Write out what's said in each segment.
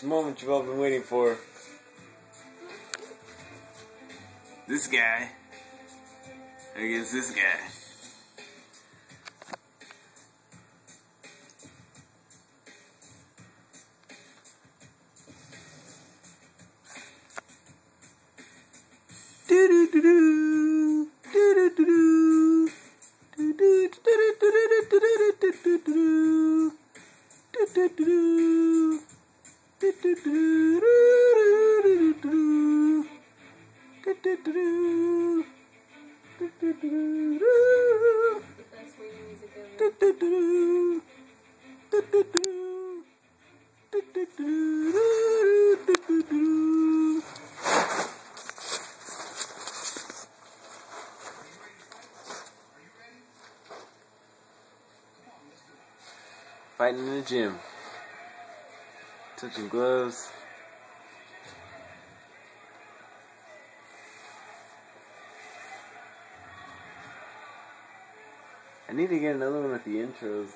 the moment you've all been waiting for. This guy against this guy. Fighting in the gym, touching gloves. I need to get another one with the intros,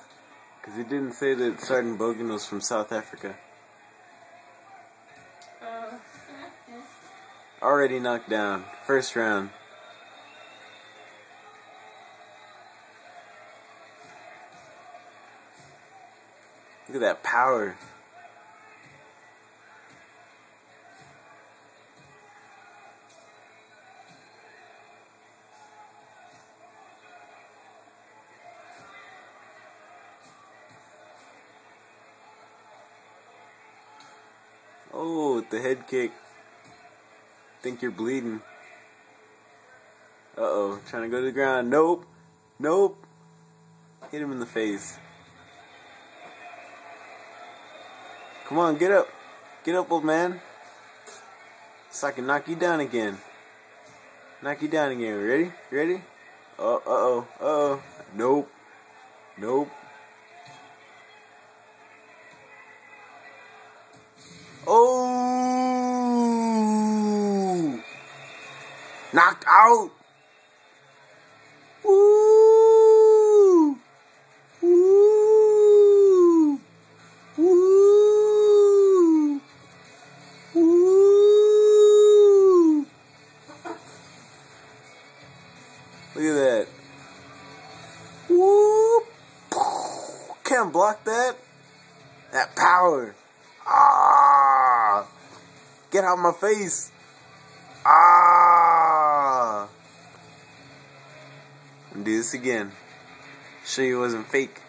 because it didn't say that Sergeant Bogan was from South Africa. Already knocked down, first round. Look at that power. Oh, with the head kick. Think you're bleeding. Uh-oh, trying to go to the ground. Nope. Nope. Hit him in the face. Come on, get up. Get up, old man. So I can knock you down again. Knock you down again. Ready? Ready? Oh, uh-oh. Uh-oh. Nope. Nope. Oh! Knocked out. Woo! Woo! Woo! Woo! Look at that. Woo! Can't block that. That power. Ah! Get out of my face. Ah! Do this again. Show you it wasn't fake.